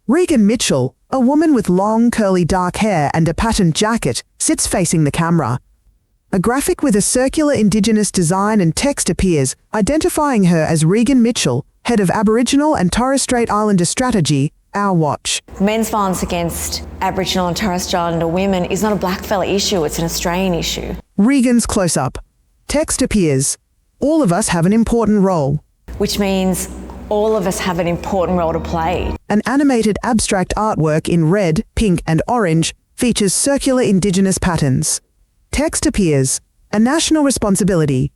Regan Mitchell, a woman with long curly dark hair and a patterned jacket, sits facing the camera. A graphic with a circular Indigenous design and text appears, identifying her as Regan Mitchell, head of Aboriginal and Torres Strait Islander strategy, Our Watch. Men's violence against Aboriginal and Torres Strait Islander women is not a blackfella issue, it's an Australian issue. Regan's close-up. Text appears. All of us have an important role. Which means all of us have an important role to play. An animated abstract artwork in red, pink and orange features circular Indigenous patterns. Text appears. A national responsibility.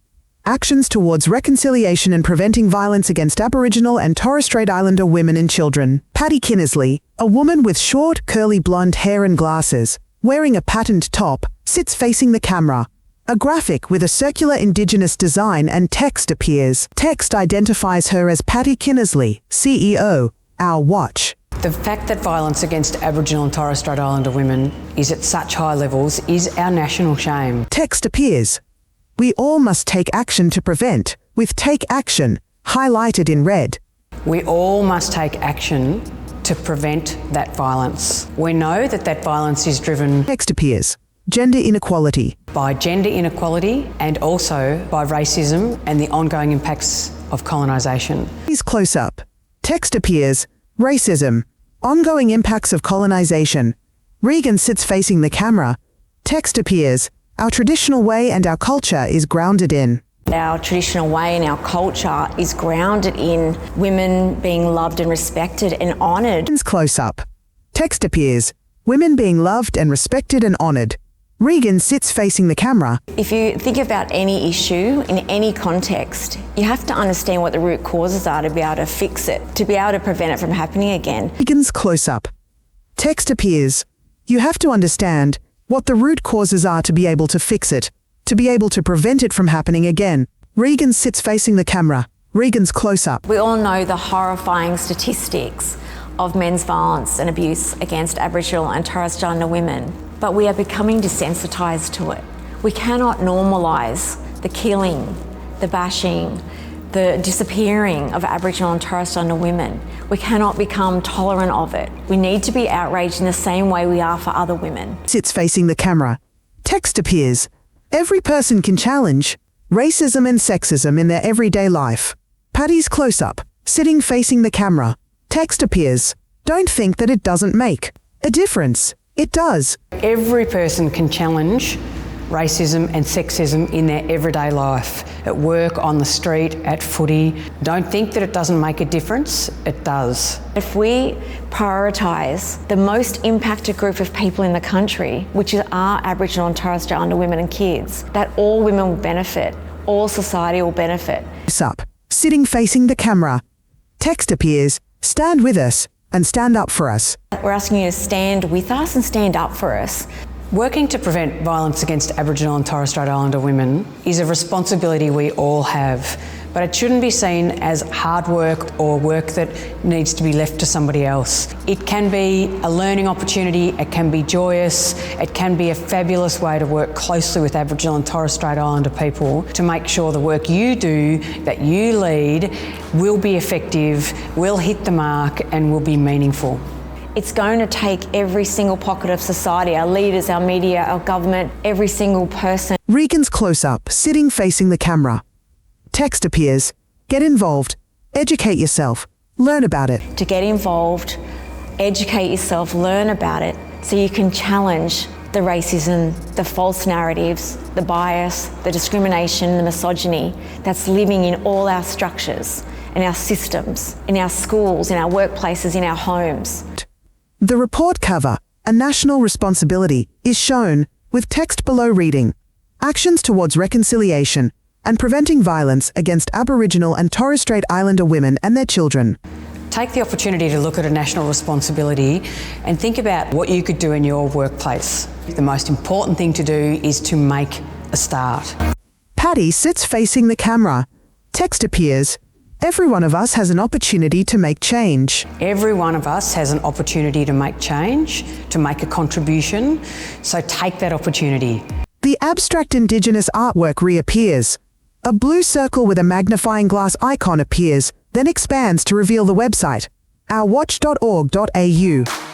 Actions towards reconciliation and preventing violence against Aboriginal and Torres Strait Islander women and children. Patty Kinnersley, a woman with short, curly blonde hair and glasses, wearing a patterned top, sits facing the camera. A graphic with a circular Indigenous design and text appears. Text identifies her as Patty Kinnersley, CEO, Our Watch. The fact that violence against Aboriginal and Torres Strait Islander women is at such high levels is our national shame. Text appears. We all must take action to prevent, with take action, highlighted in red. We all must take action to prevent that violence. We know that violence is driven Text appears. Gender inequality. by gender inequality and also by racism and the ongoing impacts of colonisation. Is close up. Text appears. Racism. Ongoing impacts of colonisation. Regan sits facing the camera. Text appears. Our traditional way and our culture is grounded in. Our traditional way and our culture is grounded in women being loved and respected and honoured. Regan's close up. Text appears. Women being loved and respected and honoured. Regan sits facing the camera. If you think about any issue in any context, you have to understand what the root causes are to be able to fix it, to be able to prevent it from happening again. Regan's close up. Text appears. You have to understand what the root causes are to be able to fix it, to be able to prevent it from happening again. Regan sits facing the camera. Regan's close up. We all know the horrifying statistics of men's violence and abuse against Aboriginal and Torres Strait Islander women, but we are becoming desensitised to it. We cannot normalise the killing, the bashing, the disappearing of Aboriginal and Torres Strait Islander women. We cannot become tolerant of it. We need to be outraged in the same way we are for other women. Sits facing the camera. Text appears. Every person can challenge racism and sexism in their everyday life. Patty's close up, sitting facing the camera. Text appears. Don't think that it doesn't make a difference. It does. Every person can challenge racism and sexism in their everyday life, at work, on the street, at footy. Don't think that it doesn't make a difference. It does. If we prioritise the most impacted group of people in the country, which are Aboriginal and Torres Strait Islander women and kids, that all women will benefit, all society will benefit. Up, sitting facing the camera. Text appears. Stand with us and stand up for us. We're asking you to stand with us and stand up for us. Working to prevent violence against Aboriginal and Torres Strait Islander women is a responsibility we all have, but it shouldn't be seen as hard work or work that needs to be left to somebody else. It can be a learning opportunity, it can be joyous, it can be a fabulous way to work closely with Aboriginal and Torres Strait Islander people to make sure the work you do, that you lead, will be effective, will hit the mark and will be meaningful. It's going to take every single pocket of society, our leaders, our media, our government, every single person. Regan's close up, sitting facing the camera. Text appears. Get involved. Educate yourself. Learn about it. To get involved, educate yourself, learn about it, so you can challenge the racism, the false narratives, the bias, the discrimination, the misogyny that's living in all our structures, in our systems, in our schools, in our workplaces, in our homes. The report cover, A National Responsibility, is shown, with text below reading, Actions towards reconciliation and preventing violence against Aboriginal and Torres Strait Islander women and their children. Take the opportunity to look at a national responsibility and think about what you could do in your workplace. The most important thing to do is to make a start. Patty sits facing the camera. Text appears. Every one of us has an opportunity to make change. Every one of us has an opportunity to make change, to make a contribution, so take that opportunity. The abstract Indigenous artwork reappears. A blue circle with a magnifying glass icon appears, then expands to reveal the website, ourwatch.org.au.